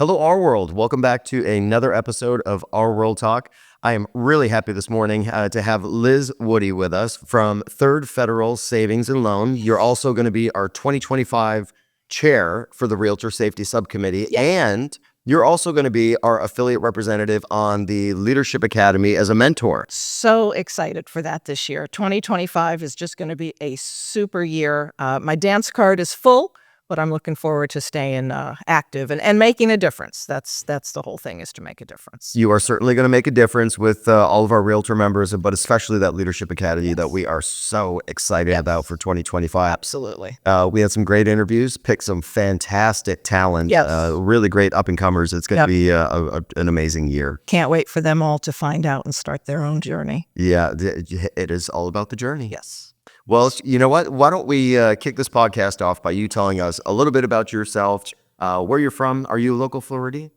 Hello, RWorld. Welcome back to another episode of RWorldTalk. I am really happy this morning to have Liz Woody with us from Third Federal Savings and Loan. You're also going to be our 2025 chair for the Realtors Safety Subcommittee, and you're also going to be our affiliate representative on the Leadership Academy as a mentor. So excited for that this year. 2025 is just going to be a super year. My dance card is full, but I'm looking forward to staying active and making a difference. That's the whole thing, is to make a difference. You are certainly going to make a difference with all of our Realtor members, but especially that Leadership Academy that we are so excited about for 2025. Absolutely. We had some great interviews, picked some fantastic talent, really great up-and-comers. It's going to be an amazing year. Can't wait for them all to find out and start their own journey. Yeah, it is all about the journey. Yes. Well, you know what? Why don't we kick this podcast off by you telling us a little bit about yourself, where you're from. Are you a local Floridian?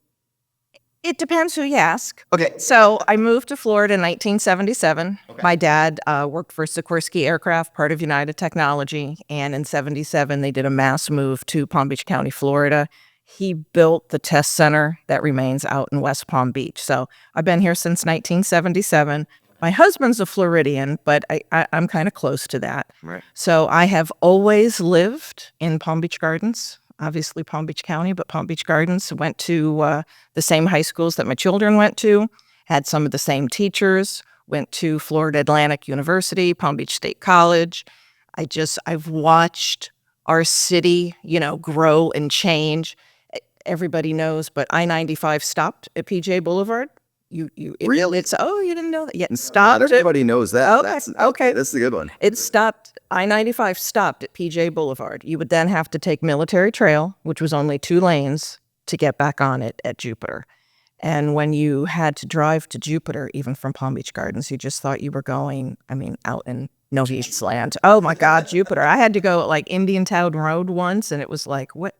It depends who you ask. Okay. So I moved to Florida in 1977. Okay. My dad worked for Sikorsky Aircraft, part of United Technology. And in 77, they did a mass move to Palm Beach County, Florida. He built the test center that remains out in West Palm Beach. So I've been here since 1977. My husband's a Floridian, but I'm kind of close to that. Right. So I have always lived in Palm Beach Gardens, obviously Palm Beach County, but Palm Beach Gardens. Went to the same high schools that my children went to, had some of the same teachers, went to Florida Atlantic University, Palm Beach State College. I've watched our city, grow and change. Everybody knows, but I-95 stopped at PJ Boulevard. Really? You didn't know that? Yeah, it stopped. Not everybody knows that. Okay. That's a good one. It stopped. I-95 stopped at PJ Boulevard. You would then have to take Military Trail, which was only 2 lanes, to get back on it at Jupiter. And when you had to drive to Jupiter, even from Palm Beach Gardens, you just thought you were going, out in No Beach Land. Oh my God, Jupiter. I had to go like Indian Town Road once, and it was like, what?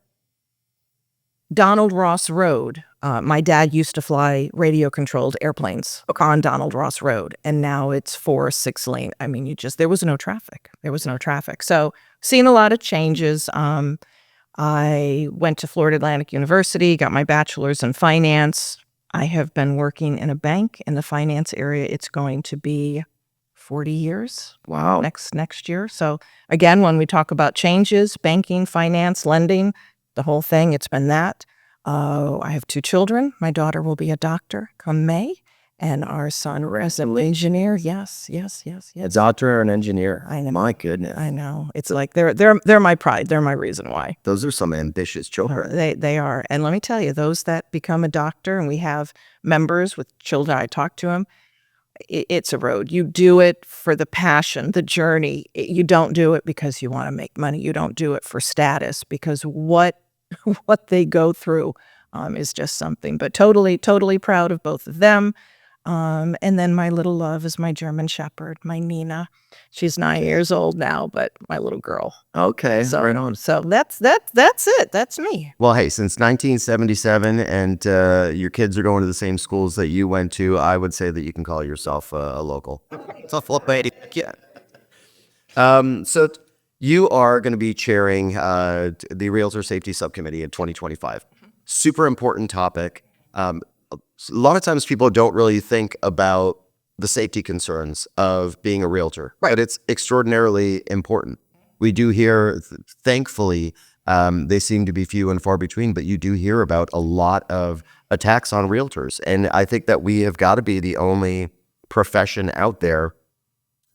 Donald Ross Road. My dad used to fly radio-controlled airplanes on Donald Ross Road, and now it's 4 or 6 lane. There was no traffic. So, seen a lot of changes. I went to Florida Atlantic University, got my bachelor's in finance. I have been working in a bank in the finance area. It's going to be 40 years. Wow. Next year. So, again, when we talk about changes, banking, finance, lending, the whole thing, it's been that. I have 2 children. My daughter will be a doctor come May, and our son, a civil engineer. Yes. A doctor or an engineer. I know. My goodness. I know. It's like they're my pride. They're my reason why. Those are some ambitious children. They are. And let me tell you, those that become a doctor, and we have members with children, I talk to them, it's a road. You do it for the passion, the journey. You don't do it because you want to make money. You don't do it for status, because what they go through is just something. But totally proud of both of them. And then my little love is my German Shepherd, my Nina. She's 9 years old now, but my little girl. Okay, So, right on. So that's it. That's me. Well, hey, since 1977 and your kids are going to the same schools that you went to, I would say that you can call yourself a local. So you are going to be chairing the Realtor Safety Subcommittee in 2025. Super important topic. A lot of times people don't really think about the safety concerns of being a realtor, but it's extraordinarily important. We do hear, thankfully, they seem to be few and far between, but you do hear about a lot of attacks on realtors. And I think that we have got to be the only profession out there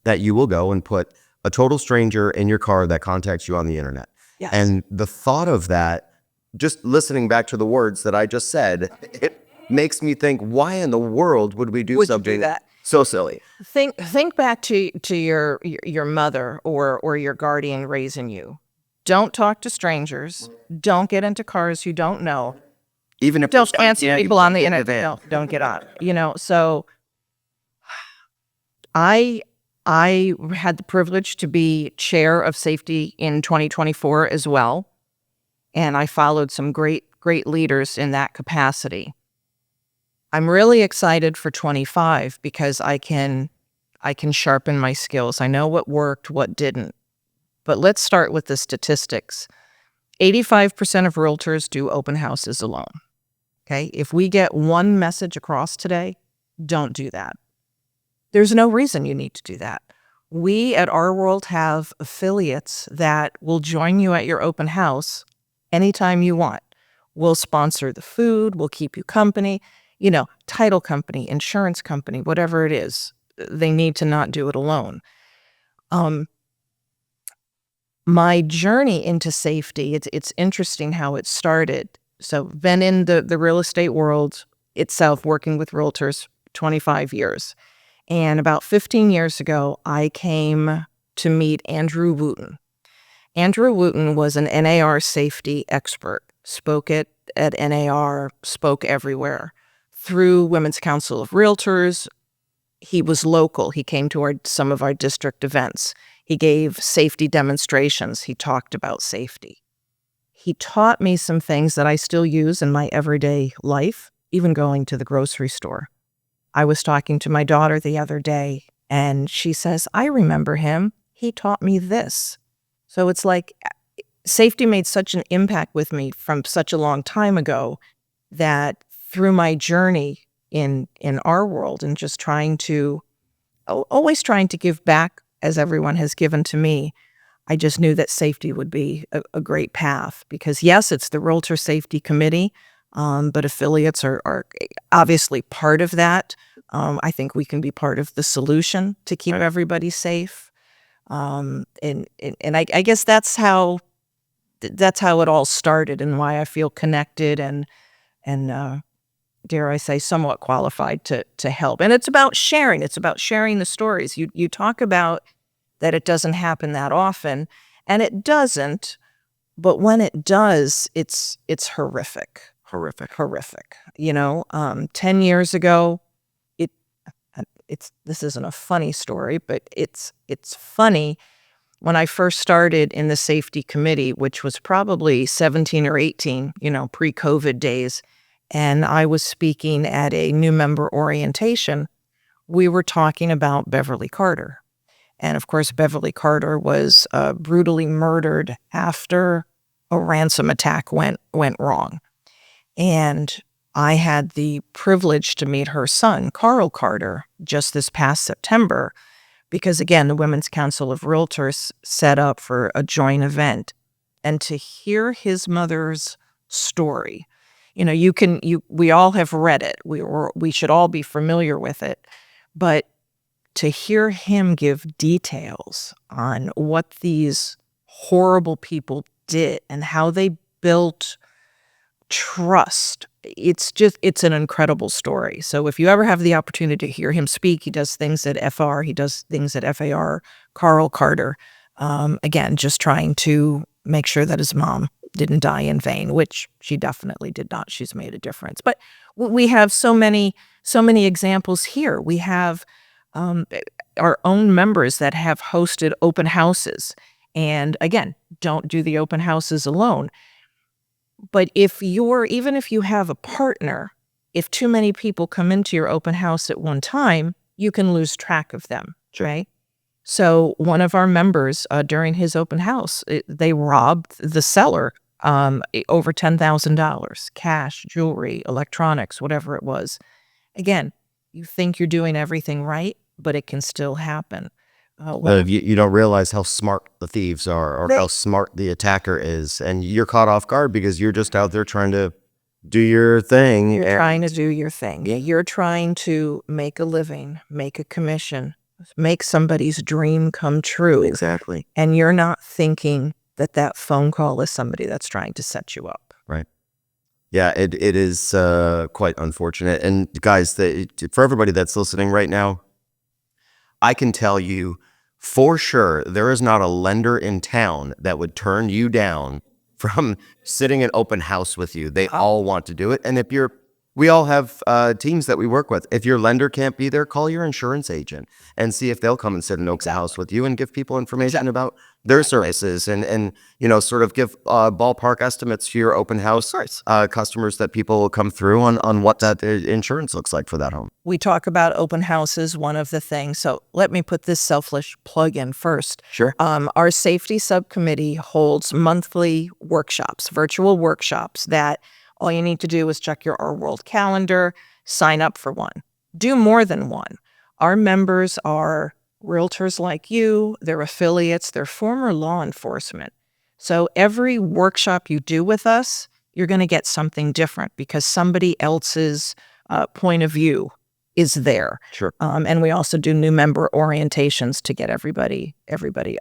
that you will go and put a total stranger in your car that contacts you on the internet. Yes. And the thought of that, just listening back to the words that I just said, it makes me think, why in the world would we do something so silly? Think back to your mother or your guardian raising you. Don't talk to strangers. Don't get into cars you don't know. Even if don't answer people on the internet. No, don't get on. So I had the privilege to be chair of safety in 2024 as well. And I followed some great leaders in that capacity. I'm really excited for 25 because I can sharpen my skills. I know what worked, what didn't. But let's start with the statistics. 85% of realtors do open houses alone. Okay. If we get one message across today, don't do that. There's no reason you need to do that. We at RWorld have affiliates that will join you at your open house anytime you want. We'll sponsor the food, we'll keep you company, title company, insurance company, whatever it is. They need to not do it alone. My journey into safety, it's interesting how it started. So been in the real estate world itself, working with realtors 25 years. And about 15 years ago, I came to meet Andrew Wooten. Andrew Wooten was an NAR safety expert, spoke at NAR, spoke everywhere. Through Women's Council of Realtors, he was local. He came to some of our district events. He gave safety demonstrations. He talked about safety. He taught me some things that I still use in my everyday life, even going to the grocery store. I was talking to my daughter the other day, and she says, I remember him. He taught me this. So it's like safety made such an impact with me from such a long time ago that through my journey in our world and just always trying to give back as everyone has given to me, I just knew that safety would be a great path because, yes, it's the Realtor Safety Committee, but affiliates are obviously part of that. I think we can be part of the solution to keep everybody safe. And I guess that's how it all started and why I feel connected and dare I say, somewhat qualified to help. And it's about sharing. It's about sharing the stories. You talk about that it doesn't happen that often, and it doesn't. But when it does, it's horrific. Horrific. 10 years ago, this isn't a funny story, but it's funny. When I first started in the safety committee, which was probably 17 or 18, pre-COVID days, and I was speaking at a new member orientation, we were talking about Beverly Carter. And of course, Beverly Carter was brutally murdered after a ransom attack went wrong. And I had the privilege to meet her son, Carl Carter, just this past September, because again, the Women's Council of Realtors set up for a joint event. And to hear his mother's story, we all have read it. We should all be familiar with it. But to hear him give details on what these horrible people did and how they built trust, it's an incredible story. So if you ever have the opportunity to hear him speak, he does things at FR, he does things at FAR, Carl Carter, again, just trying to make sure that his mom didn't die in vain, which she definitely did not. She's made a difference. But we have so many examples here. We have our own members that have hosted open houses. And again, don't do the open houses alone. But even if you have a partner, if too many people come into your open house at one time, you can lose track of them, right? So one of our members during his open house, they robbed the seller over $10,000, cash, jewelry, electronics, whatever it was. Again, you think you're doing everything right, but it can still happen. You don't realize how smart the thieves are or how smart the attacker is. And you're caught off guard because you're just out there trying to do your thing. You're trying to do your thing. You're trying to make a living, make a commission, make somebody's dream come true. Exactly. And you're not thinking that phone call is somebody that's trying to set you up. Right. Yeah, it is quite unfortunate. And guys, for everybody that's listening right now, I can tell you for sure there is not a lender in town that would turn you down from sitting in open house with you. They all want to do it. And we all have teams that we work with. If your lender can't be there, call your insurance agent and see if they'll come and sit in open house with you and give people information about their services and sort of give ballpark estimates to your open house customers that people will come through on what that insurance looks like for that home. We talk about open houses, one of the things. So let me put this selfish plug in first. Sure. Our safety subcommittee holds monthly workshops, virtual workshops that All you need to do is check your RWorld calendar, sign up for one. Do more than one. Our members are realtors like you, they're affiliates, they're former law enforcement. So every workshop you do with us, you're going to get something different because somebody else's point of view is there. Sure. And we also do new member orientations to get everybody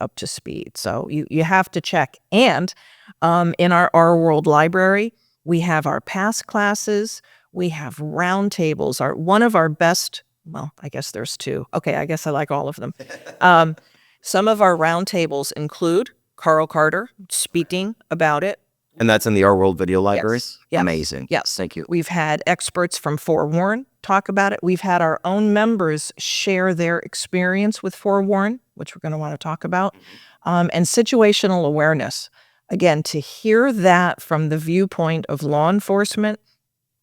up to speed. So you have to check. And in our RWorld library, we have our past classes. We have roundtables. One of our best, well, I guess there's two. Okay, I guess I like all of them. Some of our roundtables include Carl Carter speaking about it. And that's in the RWorld video library? Yes. Amazing. Yes. Thank you. We've had experts from Forewarn talk about it. We've had our own members share their experience with Forewarn, which we're going to want to talk about, and situational awareness. Again, to hear that from the viewpoint of law enforcement,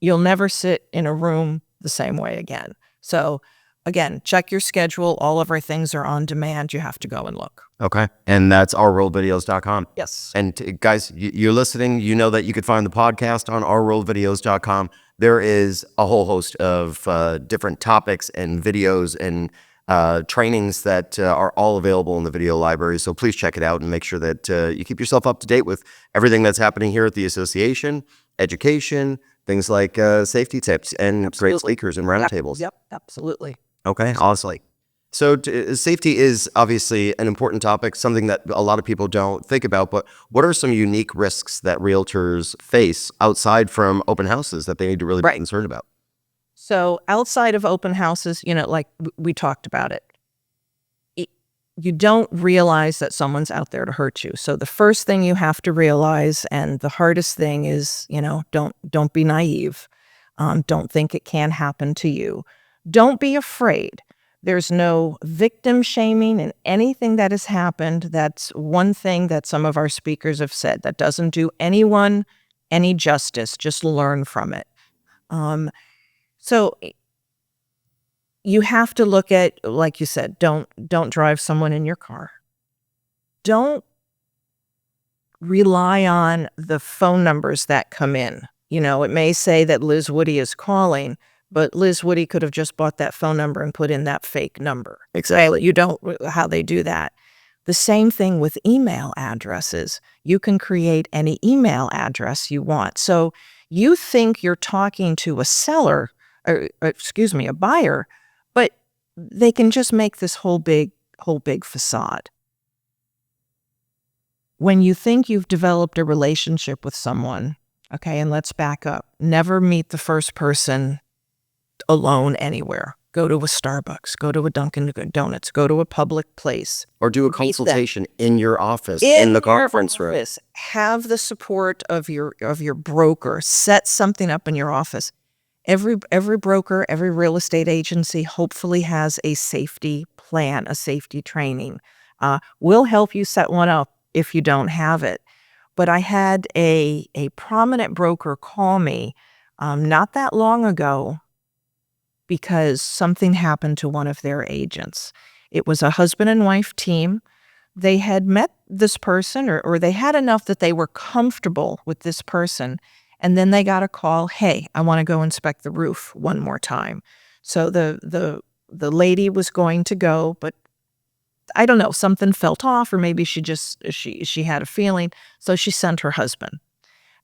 you'll never sit in a room the same way again. So again, check your schedule. All of our things are on demand. You have to go and look. Okay. And that's RWorldVideos.com. Yes. And guys, you're listening. You know that you could find the podcast on RWorldVideos.com. There is a whole host of different topics and videos and trainings that are all available in the video library. So please check it out and make sure that you keep yourself up to date with everything that's happening here at the association, education, things like safety tips and great speakers and roundtables. Yep, absolutely. Okay, awesome. So safety is obviously an important topic, something that a lot of people don't think about, but what are some unique risks that realtors face outside from open houses that they need to really be concerned about? So outside of open houses, like we talked about it, you don't realize that someone's out there to hurt you. So the first thing you have to realize, and the hardest thing is, don't be naive. Don't think it can happen to you. Don't be afraid. There's no victim shaming in anything that has happened. That's one thing that some of our speakers have said. That doesn't do anyone any justice. Just learn from it. So you have to look at, like you said, don't drive someone in your car. Don't rely on the phone numbers that come in. It may say that Liz Woody is calling, but Liz Woody could have just bought that phone number and put in that fake number. Exactly. You don't how they do that. The same thing with email addresses. You can create any email address you want. So you think you're talking to a seller, a buyer, but they can just make this whole big facade. When you think you've developed a relationship with someone, okay, and let's back up. Never meet the first person alone anywhere. Go to a Starbucks, go to a Dunkin' Donuts, go to a public place. Or do a consultation in your office, in the conference room. Have the support of your broker. Set something up in your office. Every broker, every real estate agency hopefully has a safety plan, a safety training. We'll help you set one up if you don't have it. But I had a prominent broker call me not that long ago because something happened to one of their agents. It was a husband and wife team. They had met this person or they had enough that they were comfortable with this person. And then they got a call, hey, I want to go inspect the roof one more time. So the lady was going to go, but I don't know, something felt off, or maybe she had a feeling. So she sent her husband.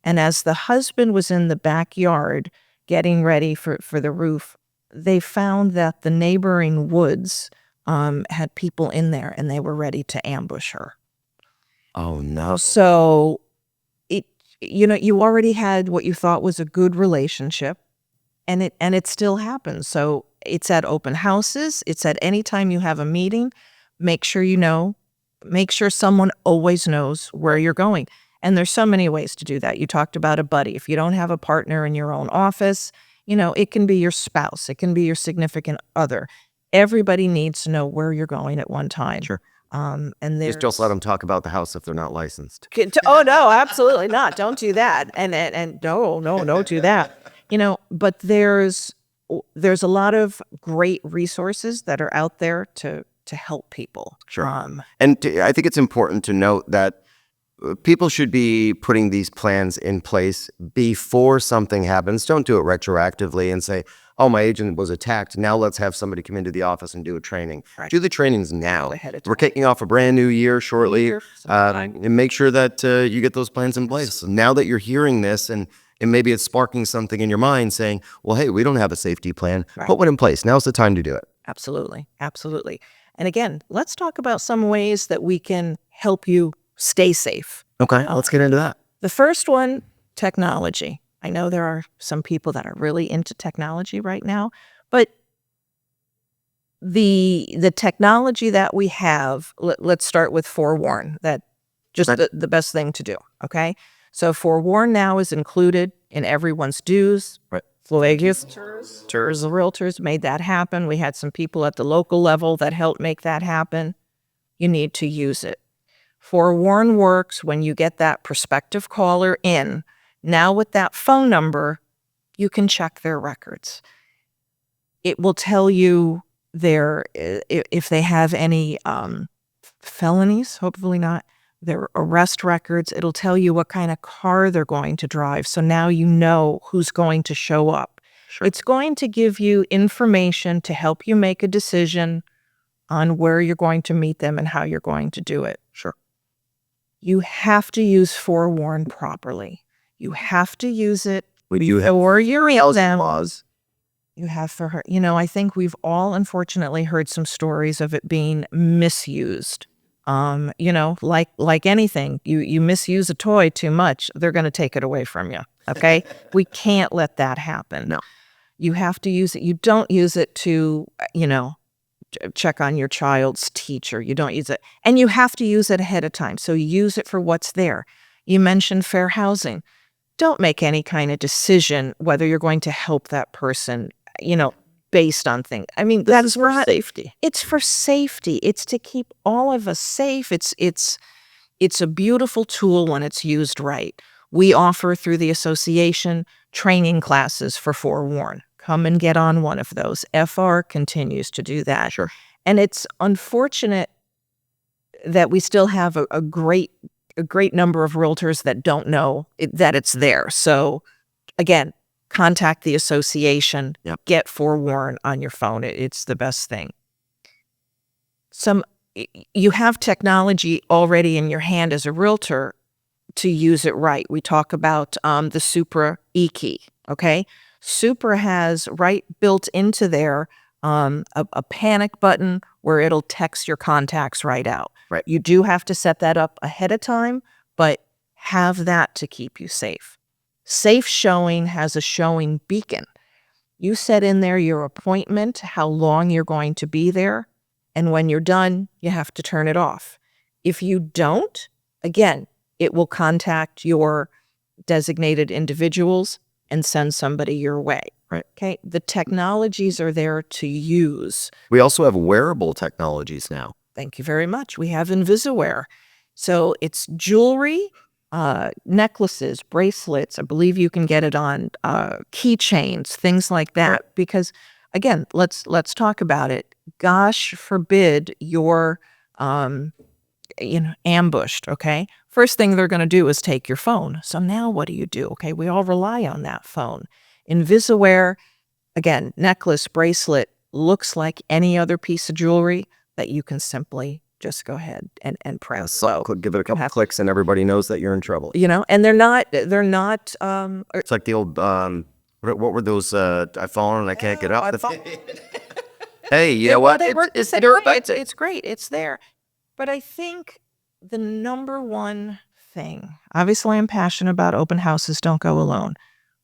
And as the husband was in the backyard getting ready for the roof, they found that the neighboring woods had people in there and they were ready to ambush her. Oh, no. So you already had what you thought was a good relationship, and it still happens. So it's at open houses. It's at any time you have a meeting. Make sure make sure someone always knows where you're going. And there's so many ways to do that. You talked about a buddy. If you don't have a partner in your own office, it can be your spouse. It can be your significant other. Everybody needs to know where you're going at one time. Sure. And Just don't let them talk about the house if they're not licensed. Oh, no, absolutely not. Don't do that. And no, don't do that. But there's a lot of great resources that are out there to help people. Sure. And I think it's important to note that people should be putting these plans in place before something happens. Don't do it retroactively and say, oh, my agent was attacked. Now let's have somebody come into the office and do a training. Right. Do the trainings now. Ahead of We're time. kicking off a brand new year shortly. Year, sometime. And make sure that you get those plans in place. Now that you're hearing this and maybe it's sparking something in your mind saying, well, hey, we don't have a safety plan. Right. Put one in place. Now's the time to do it. Absolutely. Absolutely. And again, let's talk about some ways that we can help you stay safe. Okay, let's get into that. The first one, technology. I know there are some people that are really into technology right now, but the technology that we have, let's start with Forewarn. That just the best thing to do, okay? So Forewarn now is included in everyone's dues. Right. Realtors made that happen. We had some people at the local level that helped make that happen. You need to use it. Forewarn works when you get that prospective caller in. Now with that phone number, you can check their records. It will tell you if they have any felonies, hopefully not, their arrest records. It'll tell you what kind of car they're going to drive. So now you know who's going to show up. Sure. It's going to give you information to help you make a decision on where you're going to meet them and how you're going to do it. Sure. You have to use Forewarn properly. You have to use it You have or you're in them. laws. You have for her. I think we've all unfortunately heard some stories of it being misused. Like anything, you misuse a toy too much, they're going to take it away from you. Okay. We can't let that happen. No. You have to use it. You don't use it to, check on your child's teacher. You don't use it. And you have to use it ahead of time. So use it for what's there. You mentioned fair housing. Don't make any kind of decision whether you're going to help that person, based on things. I mean, that's for safety. It's for safety. It's to keep all of us safe. It's a beautiful tool when it's used right. We offer through the association training classes for Forewarn. Come and get on one of those. FR continues to do that. Sure. And it's unfortunate that we still have a great number of realtors that don't know that it's there. So again, contact the association, Get Forewarn on your phone. It's the best thing. You have technology already in your hand as a realtor to use it right. We talk about the Supra e-key, okay? Supra has right built into there a panic button where it'll text your contacts right out. Right. You do have to set that up ahead of time, but have that to keep you safe. Safe Showing has a showing beacon. You set in there your appointment, how long you're going to be there, and when you're done, you have to turn it off. If you don't, again, it will contact your designated individuals and send somebody your way. Right. Okay. The technologies are there to use. We also have wearable technologies now. Thank you very much. We have InvisiWare. So it's jewelry, necklaces, bracelets. I believe you can get it on keychains, things like that. Right. Because again, let's talk about it. Gosh forbid you're ambushed. Okay. First thing they're going to do is take your phone. So now what do? Okay. We all rely on that phone. InvisiWare, again, necklace, bracelet, looks like any other piece of jewelry that you can simply just go ahead and press. So give it a couple clicks and everybody knows that you're in trouble. And they're not. It's like the old, what were those? I've fallen and I can't get up. Hey, you know what? It's great. It's there. But I think the number one thing, obviously I'm passionate about open houses, don't go alone.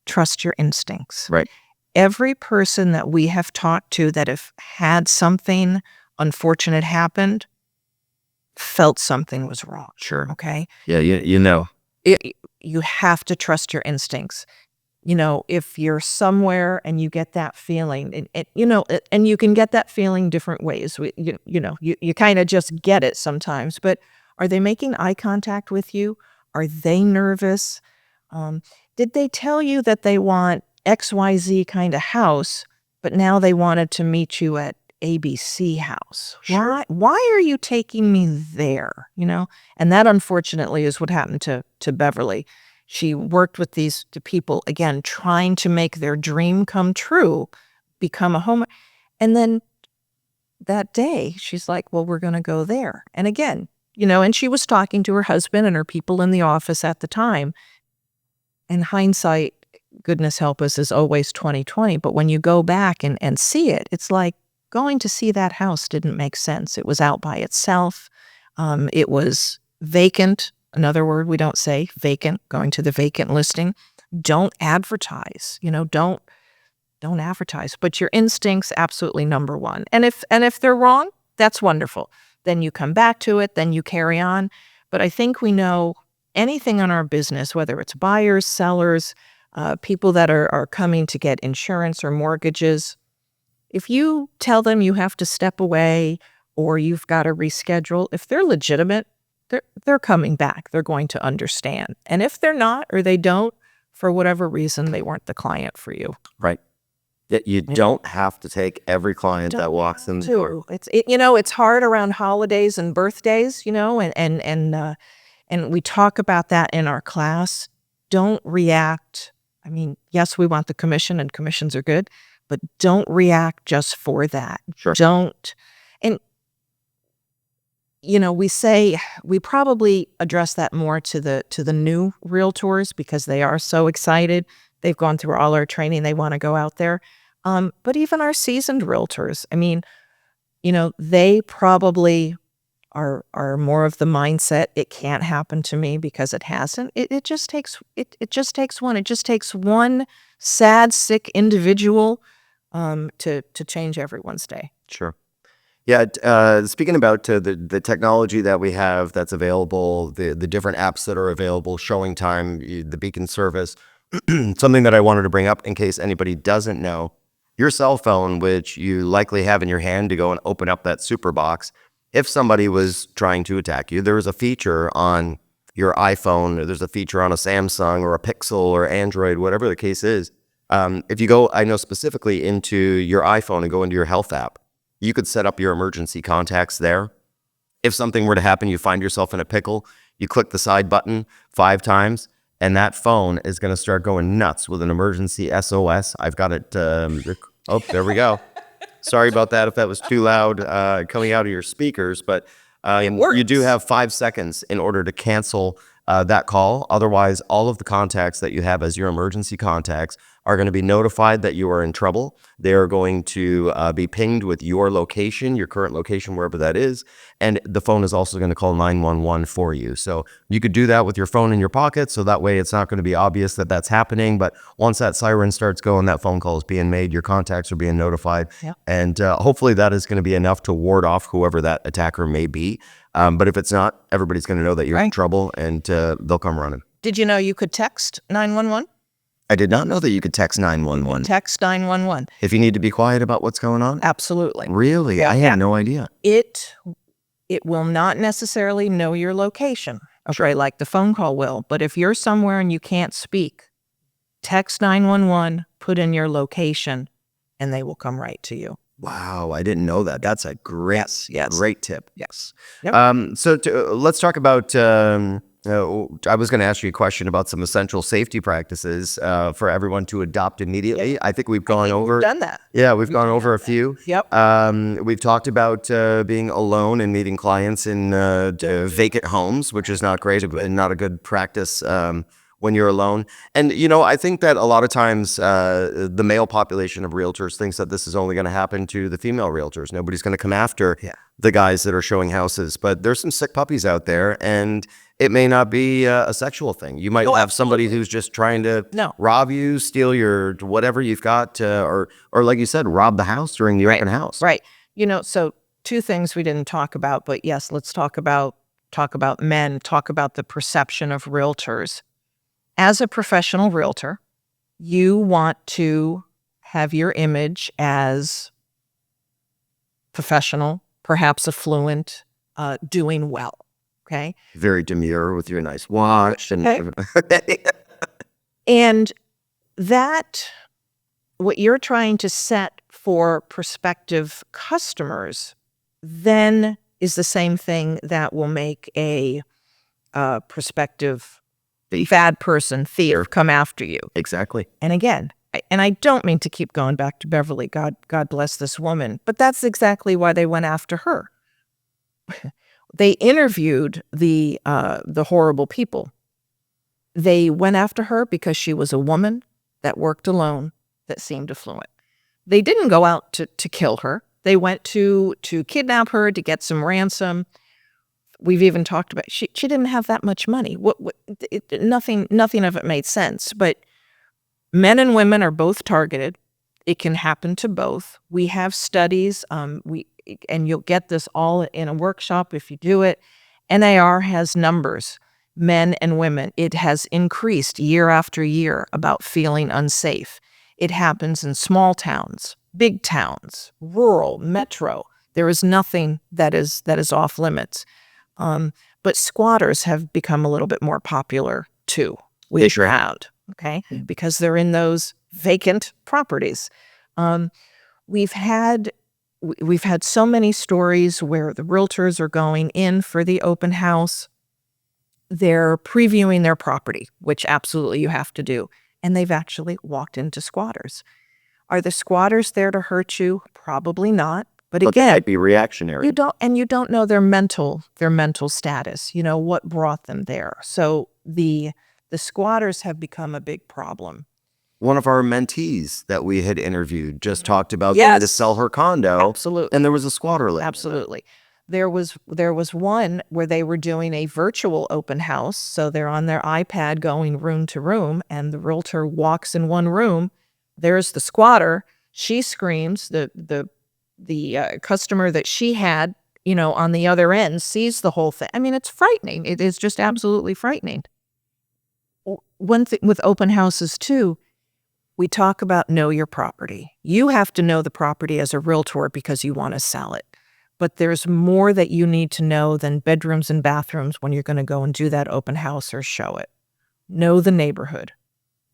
Trust your instincts. Right. Every person that we have talked to that have had something unfortunate happened felt something was wrong. Sure. Okay. Yeah. You have to trust your instincts. If you're somewhere and you get that feeling, and you can get that feeling different ways. You kind of just get it sometimes. But are they making eye contact with you? Are they nervous? Did they tell you that they want XYZ kind of house, but now they wanted to meet you at ABC house. Why are you taking me there? And that unfortunately is what happened to Beverly. She worked with these people, again, trying to make their dream come true, become a home. And then that day, she's like, well, we're going to go there. And again, and she was talking to her husband and her people in the office at the time. And hindsight, goodness help us, is always 20/20. But when you go back and see it, it's like going to see that house didn't make sense. It was out by itself. It was vacant. Another word we don't say, vacant, going to the vacant listing. Don't advertise, don't advertise. But your instincts, absolutely number one. And if they're wrong, that's wonderful. Then you come back to it, then you carry on. But I think we know anything on our business, whether it's buyers, sellers, people that are coming to get insurance or mortgages, if you tell them you have to step away or you've got to reschedule, if they're legitimate, they're coming back. They're going to understand. And if they're not, or they don't, for whatever reason, they weren't the client for you. Right. You don't have to take every client that walks in the door. It's hard around holidays and birthdays, and we talk about that in our class. Don't react. I mean, yes, we want the commission, and commissions are good, but don't react just for that. Sure. Don't. And we probably address that more to the new realtors because they are so excited. They've gone through all our training. They want to go out there. But even our seasoned realtors, I mean, they probably are more of the mindset, it can't happen to me because it hasn't. It just takes one. It just takes one sad, sick individual to change everyone's day. Sure. Yeah. Speaking about the technology that we have that's available, the different apps that are available, showing time, the beacon service, something that I wanted to bring up in case anybody doesn't know, your cell phone, which you likely have in your hand to go and open up that super box, if somebody was trying to attack you, there was a feature on your iPhone, or there's a feature on a Samsung or a Pixel or Android, whatever the case is. If you go, I know specifically into your iPhone and go into your health app, you could set up your emergency contacts there. If something were to happen, you find yourself in a pickle, you click the side button 5 times, and that phone is going to start going nuts with an emergency SOS. I've got it. Oh, there we go. Sorry about that if that was too loud coming out of your speakers, but you do have 5 seconds in order to cancel that call. Otherwise, all of the contacts that you have as your emergency contacts are going to be notified that you are in trouble. They're going to be pinged with your location, your current location, wherever that is. And the phone is also going to call 911 for you. So you could do that with your phone in your pocket. So that way it's not going to be obvious that that's happening. But once that siren starts going, that phone call is being made. Your contacts are being notified. Yep. And hopefully that is going to be enough to ward off whoever that attacker may be. But if it's not, everybody's going to know that you're in trouble and they'll come running. Did you know you could text 911? I did not know that you could text 911. Text 911. If you need to be quiet about what's going on? Absolutely. Really? Yeah. I had no idea. It will not necessarily know your location, okay, like the phone call will. But if you're somewhere and you can't speak, text 911, put in your location, and they will come right to you. Wow, I didn't know that. That's a great tip. Yes. Yep. So let's talk about, I was going to ask you a question about some essential safety practices for everyone to adopt immediately. I think we've gone over. We've done that. Yeah, we've gone over a few. Yep. We've talked about being alone and meeting clients in vacant homes, which is not great and not a good practice when you're alone. And, I think that a lot of times the male population of realtors thinks that this is only going to happen to the female realtors. Nobody's going to come after the guys that are showing houses. But there's some sick puppies out there, and it may not be a sexual thing. You might have somebody who's just trying to rob you, steal your whatever you've got, or like you said, rob the house during the open house. Right. So 2 things we didn't talk about, but yes, let's talk about men, talk about the perception of realtors. As a professional realtor, you want to have your image as professional, perhaps affluent, doing well. Okay. Very demure with your nice watch. And And that, what you're trying to set for prospective customers then is the same thing that will make a prospective bad person, thief, come after you. Exactly. And again, and I don't mean to keep going back to Beverly. God bless this woman, but that's exactly why they went after her. They interviewed the horrible people. They went after her because she was a woman that worked alone, that seemed affluent. They didn't go out to kill her. They went to kidnap her, to get some ransom. We've even talked about she didn't have that much money. Nothing of it made sense. But men and women are both targeted. It can happen to both. We have studies. And you'll get this all in a workshop if you do it. NAR has numbers, men and women. It has increased year after year about feeling unsafe. It happens in small towns, big towns, rural, metro. There is nothing that is off limits. But squatters have become a little bit more popular too. They sure have. Okay, because they're in those vacant properties. We've had so many stories where the realtors are going in for the open house. They're previewing their property, which absolutely you have to do. And they've actually walked into squatters. Are the squatters there to hurt you? Probably not. But again, they might be reactionary. You don't know their mental status. You know what brought them there. So the squatters have become a big problem. One of our mentees that we had interviewed just talked about trying to sell her condo. Absolutely. And there was a squatter living. Absolutely. There was one where they were doing a virtual open house. So they're on their iPad going room to room, and the realtor walks in one room. There's the squatter. She screams. The customer that she had, on the other end sees the whole thing. I mean, it's frightening. It is just absolutely frightening. One thing with open houses too, we talk about know your property. You have to know the property as a realtor because you want to sell it. But there's more that you need to know than bedrooms and bathrooms when you're going to go and do that open house or show it. Know the neighborhood.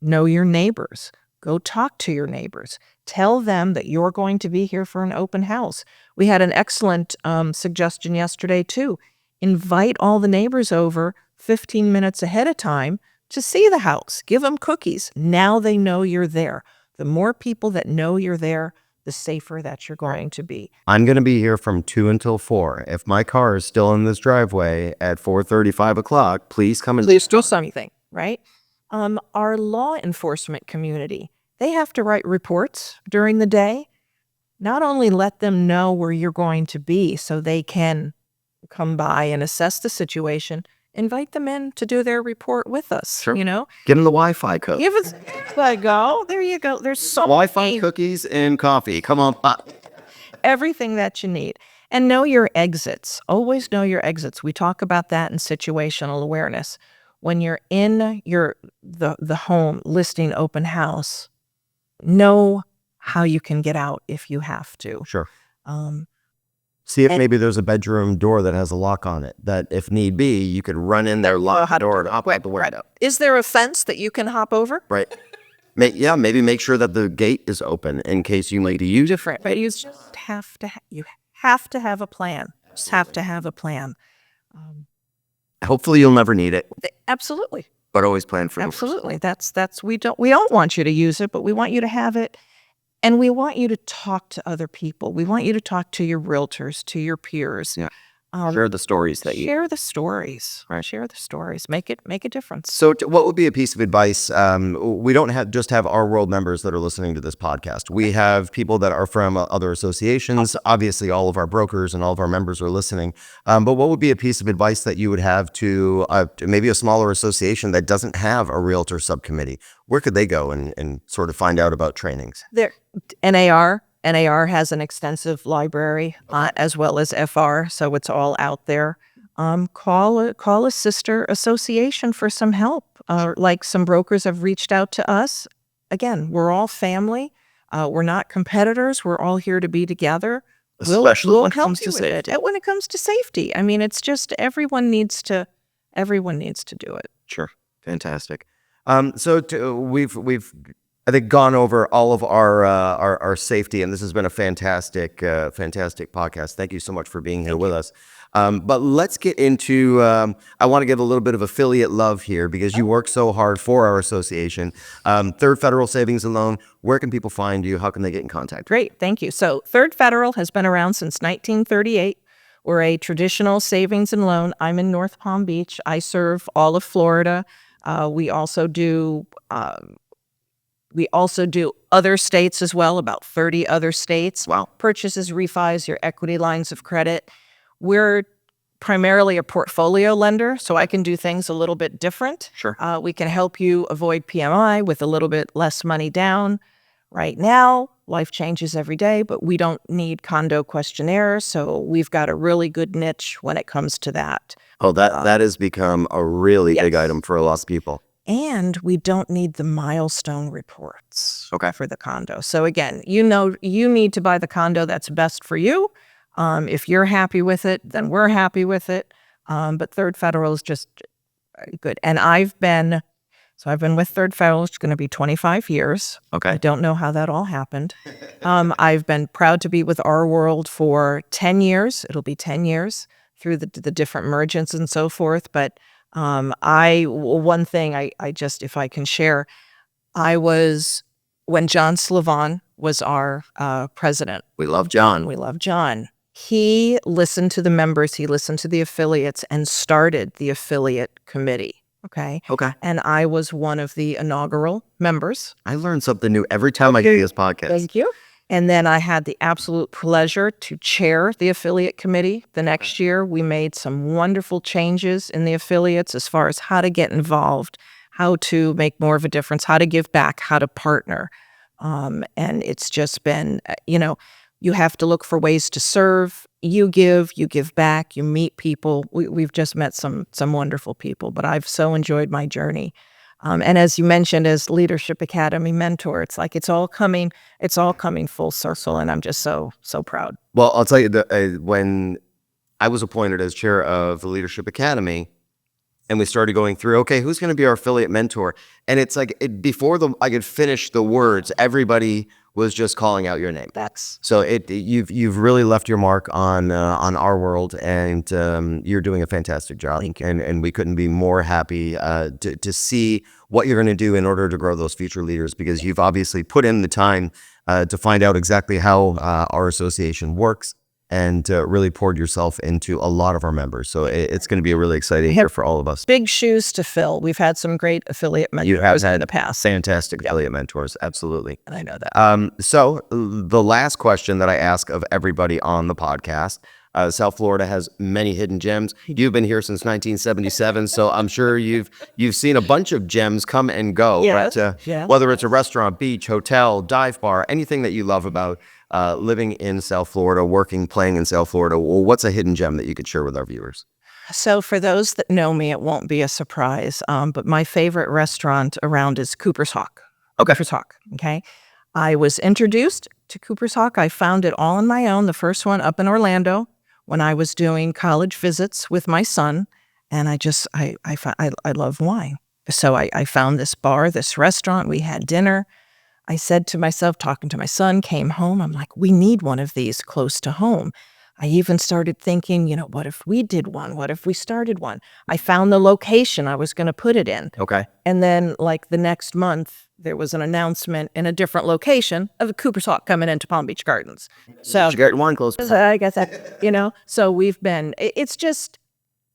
Know your neighbors. Go talk to your neighbors. Tell them that you're going to be here for an open house. We had an excellent suggestion yesterday too. Invite all the neighbors over 15 minutes ahead of time to see the house. Give them cookies. Now they know you're there. The more people that know you're there, the safer that you're going to be. I'm going to be here from 2 until 4. If my car is still in this driveway at 4:30, 5 o'clock, please come and... Please do something, right? Our law enforcement community, they have to write reports during the day. Not only let them know where you're going to be so they can come by and assess the situation, invite them in to do their report with us. Sure. Give them the Wi-Fi code. Give us there you go. There you go. There's so Wi-Fi many, cookies and coffee. Come on. everything that you need. And know your exits. Always know your exits. We talk about that in situational awareness. When you're in the home listing open house, know how you can get out if you have to. Sure. See if maybe there's a bedroom door that has a lock on it, that if need be, you could run in there, lock the door, and hop out the window. Is there a fence that you can hop over? Right. Maybe make sure that the gate is open in case you need to use it. But you just have to have a plan. Just have to have a plan. Hopefully you'll never need it, Absolutely. but always plan for it. Absolutely. That's we don't want you to use it, but we want you to have it. And we want you to talk to other people. We want you to talk to your realtors, to your peers. Yeah. Share the stories that you... Share the stories. Right. Share the stories. Make a difference. So what would be a piece of advice? We don't just have RWorld members that are listening to this podcast. We have people that are from other associations. Obviously, all of our brokers and all of our members are listening. But what would be a piece of advice that you would have to maybe a smaller association that doesn't have a realtor subcommittee? Where could they go and sort of find out about trainings? NAR has an extensive library as well as FR, so it's all out there. Call a sister association for some help. Like some brokers have reached out to us. Again, we're all family. We're not competitors. We're all here to be together. Especially we'll when it help comes you to with safety. it. When it comes to safety, I mean, it's just everyone needs to do it. Sure. Fantastic. We've I think, gone over all of our safety, and this has been a fantastic podcast. Thank you so much for being here with us. But let's get into, I want to give a little bit of affiliate love here because you work so hard for our association. Third Federal Savings and Loan, where can people find you? How can they get in contact? Great, thank you. So Third Federal has been around since 1938. We're a traditional savings and loan. I'm in North Palm Beach. I serve all of Florida. We also do other states as well, about 30 other states. Wow. Purchases, refis, your equity lines of credit. We're primarily a portfolio lender, so I can do things a little bit different. Sure. We can help you avoid PMI with a little bit less money down. Right now, life changes every day, but we don't need condo questionnaires, so we've got a really good niche when it comes to that. Oh, that has become a really big Yes. item for a lot of people. And we don't need the milestone reports Okay. for the condo. So again, you need to buy the condo that's best for you. If you're happy with it, then we're happy with it. But Third Federal is just good. And I've been with Third Federal. It's going to be 25 years. Okay. I don't know how that all happened. I've been proud to be with RWorld for 10 years. It'll be 10 years through the different mergers and so forth. But one thing I just, if I can share, when John Slavon was our president. We love John. We love John. He listened to the members, he listened to the affiliates, and started the affiliate committee. Okay. And I was one of the inaugural members. I learn something new every time I do this podcast. Thank you. And then I had the absolute pleasure to chair the affiliate committee. The next year, we made some wonderful changes in the affiliates as far as how to get involved, how to make more of a difference, how to give back, how to partner. And it's just been, you have to look for ways to serve. You give back, you meet people. We've just met some wonderful people, but I've so enjoyed my journey. And as you mentioned, as Leadership Academy mentor, it's like it's all coming full circle, and I'm just so proud. Well, I'll tell you that when I was appointed as chair of the Leadership Academy, and we started going through, okay, who's going to be our affiliate mentor? And it's like before I could finish the words, everybody was just calling out your name. So you've really left your mark on RWorld, and you're doing a fantastic job. Thank you. And we couldn't be more happy to see what you're going to do in order to grow those future leaders, because you've obviously put in the time to find out exactly how our association works, and really poured yourself into a lot of our members. So it's going to be a really exciting year for all of us. Big shoes to fill. We've had some great affiliate mentors in the past. Fantastic affiliate mentors, absolutely. And I know that. So the last question that I ask of everybody on the podcast, South Florida has many hidden gems. You've been here since 1977, so I'm sure you've seen a bunch of gems come and go. Yes, But, yes. Whether it's a restaurant, beach, hotel, dive bar, anything that you love about living in South Florida, working, playing in South Florida, well, what's a hidden gem that you could share with our viewers? So for those that know me, it won't be a surprise, but my favorite restaurant around is Cooper's Hawk. Okay. Cooper's Hawk, okay? I was introduced to Cooper's Hawk. I found it all on my own, the first one up in Orlando, when I was doing college visits with my son, and I love wine. So I found this bar, this restaurant, we had dinner. I said to myself, talking to my son, came home, I'm like, we need one of these close to home. I even started thinking, what if we did one? What if we started one? I found the location I was going to put it in. Okay. And then like the next month, there was an announcement in a different location of a Cooper's Hawk coming into Palm Beach Gardens. So You got wine close. I guess so we've been, it's just,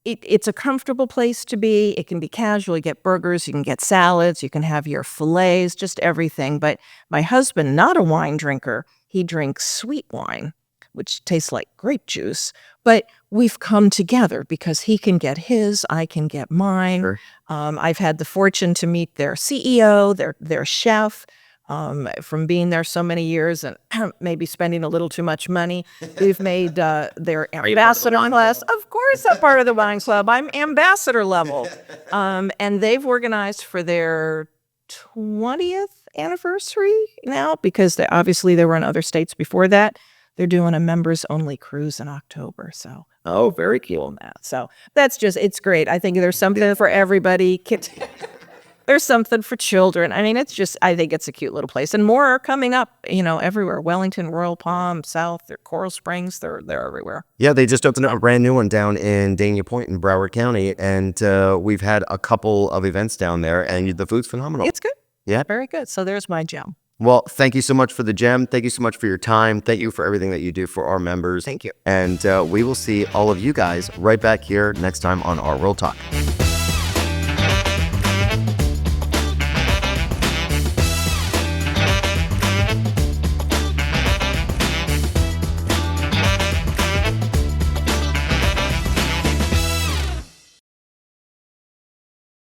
it's a comfortable place to be. It can be casual. You get burgers, you can get salads, you can have your fillets, just everything. But my husband, not a wine drinker, he drinks sweet wine, which tastes like grape juice. But we've come together because he can get his, I can get mine. Sure. I've had the fortune to meet their CEO, their chef, from being there so many years and maybe spending a little too much money. We've made their ambassador class. Of course, I'm part of the wine club. I'm ambassador level. And they've organized for their 20th anniversary now, because obviously they were in other states before that. They're doing a members-only cruise in October. So, Very cool. so that's just, it's great. I think there's something for everybody. There's something for children. I mean, I think it's a cute little place. And more are coming up, everywhere. Wellington, Royal Palm, South, Coral Springs, they're everywhere. Yeah, they just opened up a brand new one down in Dania Point in Broward County, and we've had a couple of events down there, and the food's phenomenal. It's good. Yeah. Very good. So there's my gem. Well, thank you so much for the gem. Thank you so much for your time. Thank you for everything that you do for our members. Thank you. And we will see all of you guys right back here next time on RWorldTalk.